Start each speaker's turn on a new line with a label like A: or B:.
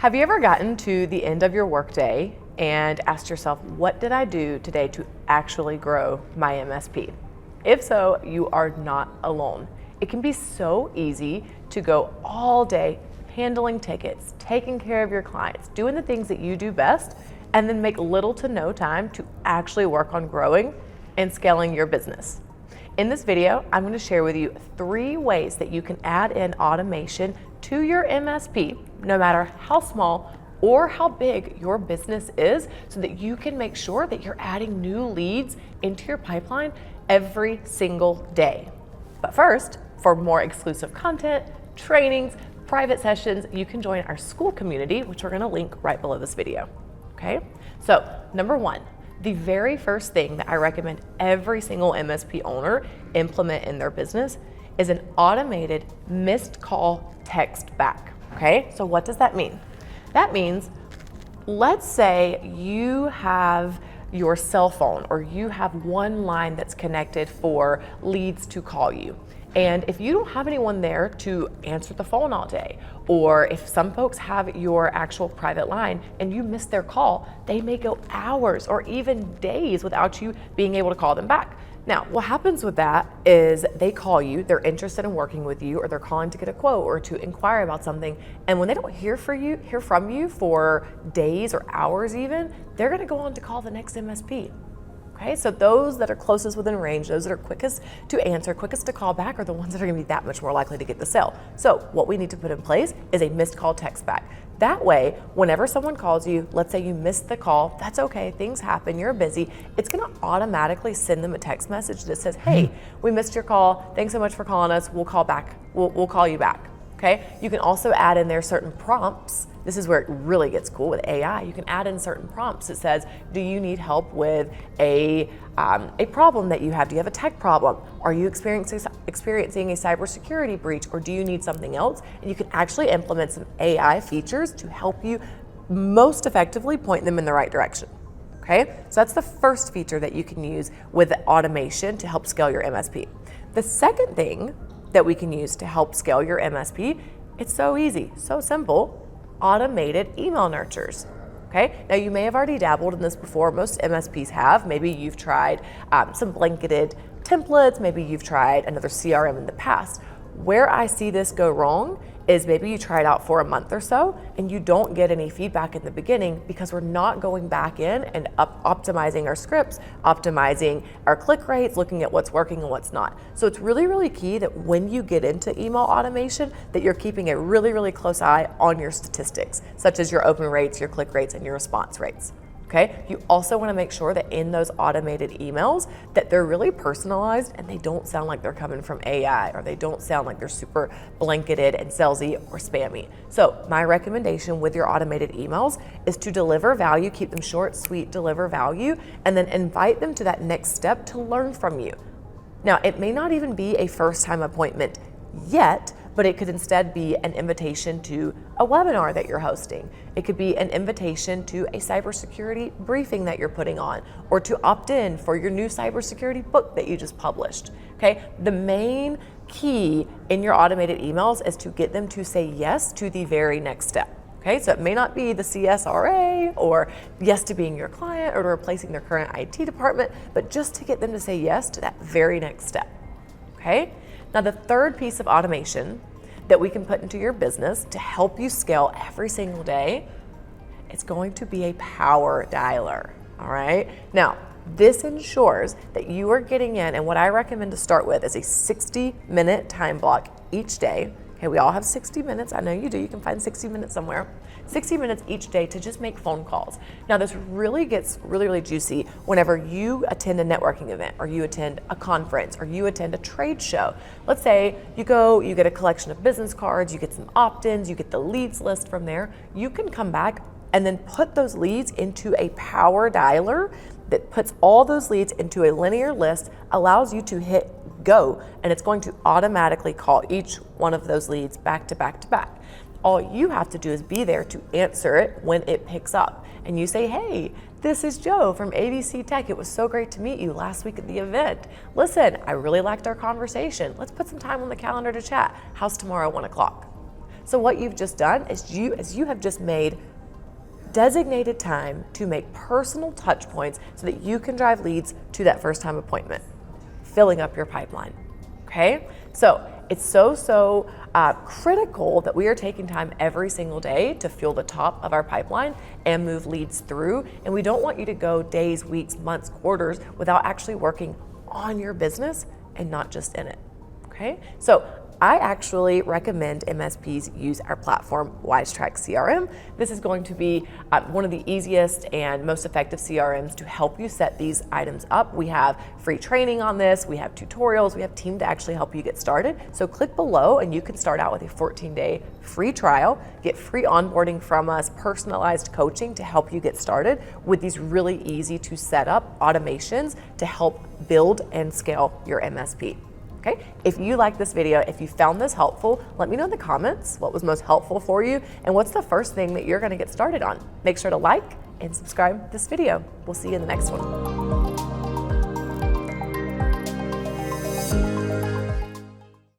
A: Have you ever gotten to the end of your workday and asked yourself, what did I do today to actually grow my MSP? If so, you are not alone. It can be so easy to go all day handling tickets, taking care of your clients, doing the things that you do best, and then make little to no time to actually work on growing and scaling your business. In this video, I'm going to share with you 3 ways that you can add in automation to your MSP, no matter how small or how big your business is, so that you can make sure that you're adding new leads into your pipeline every single day. But first, for more exclusive content, trainings, private sessions, you can join our school community, which we're going to link right below this video. Okay? So, number 1, the very first thing that I recommend every single MSP owner implement in their business is an automated missed call text back. Okay? So what does that mean? That means, let's say you have your cell phone or you have one line that's connected for leads to call you. And if you don't have anyone there to answer the phone all day, or if some folks have your actual private line and you miss their call, they may go hours or even days without you being able to call them back. Now, what happens with that is they call you, they're interested in working with you, or they're calling to get a quote or to inquire about something. And when they don't hear from you for days or hours even, they're gonna go on to call the next MSP. Okay, so those that are closest within range, those that are quickest to answer, quickest to call back, are the ones that are gonna be that much more likely to get the sale. So what we need to put in place is a missed call text back. That way, whenever someone calls you, let's say you missed the call, that's okay, things happen, you're busy, it's gonna automatically send them a text message that says, hey, we missed your call, thanks so much for calling us, we'll call back, we'll call you back. Okay? You can also add in there certain prompts. This is where it really gets cool with AI. You can add in certain prompts that says, do you need help with a problem that you have? Do you have a tech problem? Are you experiencing a cybersecurity breach, or do you need something else? And you can actually implement some AI features to help you most effectively point them in the right direction. Okay? So that's the first feature that you can use with automation to help scale your MSP. The second thing that we can use to help scale your MSP, it's so easy, so simple, automated email nurtures. Okay, now you may have already dabbled in this before. Most MSPs have. Maybe you've tried some blanketed templates, maybe you've tried another CRM in the past. Where I see this go wrong is maybe you try it out for a month or so and you don't get any feedback in the beginning because we're not going back in and optimizing our scripts, optimizing our click rates, looking at what's working and what's not. So it's really, really key that when you get into email automation, that you're keeping a really, really close eye on your statistics, such as your open rates, your click rates, and your response rates. Okay? You also want to make sure that in those automated emails that they're really personalized and they don't sound like they're coming from AI, or they don't sound like they're super blanketed and salesy or spammy. So my recommendation with your automated emails is to deliver value, keep them short, sweet, deliver value, and then invite them to that next step to learn from you. Now, it may not even be a first-time appointment yet, but it could instead be an invitation to a webinar that you're hosting. It could be an invitation to a cybersecurity briefing that you're putting on, or to opt in for your new cybersecurity book that you just published. Okay, the main key in your automated emails is to get them to say yes to the very next step. Okay, so it may not be the CSRA or yes to being your client or to replacing their current IT department, but just to get them to say yes to that very next step. Okay? Now, the third piece of automation that we can put into your business to help you scale every single day, it's going to be a power dialer, all right? Now, this ensures that you are getting in, and what I recommend to start with is a 60-minute time block each day. Okay, we all have 60 minutes. I know you do. You can find 60 minutes somewhere. 60 minutes each day to just make phone calls. Now, this really gets really, really juicy whenever you attend a networking event, or you attend a conference, or you attend a trade show. Let's say you go, you get a collection of business cards, you get some opt-ins, you get the leads list from there. You can come back and then put those leads into a power dialer that puts all those leads into a linear list, allows you to hit go, and it's going to automatically call each one of those leads back to back to back. All you have to do is be there to answer it when it picks up. And you say, hey, this is Joe from ABC Tech. It was so great to meet you last week at the event. Listen, I really liked our conversation. Let's put some time on the calendar to chat. How's tomorrow, 1 o'clock? So what you've just done is you have just made designated time to make personal touch points so that you can drive leads to that first time appointment, filling up your pipeline. Okay? So it's so critical that we are taking time every single day to fuel the top of our pipeline and move leads through. And we don't want you to go days, weeks, months, quarters without actually working on your business and not just in it. Okay? So I actually recommend MSPs use our platform, WiseTrack CRM. This is going to be one of the easiest and most effective CRMs to help you set these items up. We have free training on this, we have tutorials, we have a team to actually help you get started. So click below and you can start out with a 14-day free trial, get free onboarding from us, personalized coaching to help you get started with these really easy to set up automations to help build and scale your MSP. Okay, if you like this video, if you found this helpful, let me know in the comments what was most helpful for you and what's the first thing that you're gonna get started on. Make sure to like and subscribe this video. We'll see you in the next one.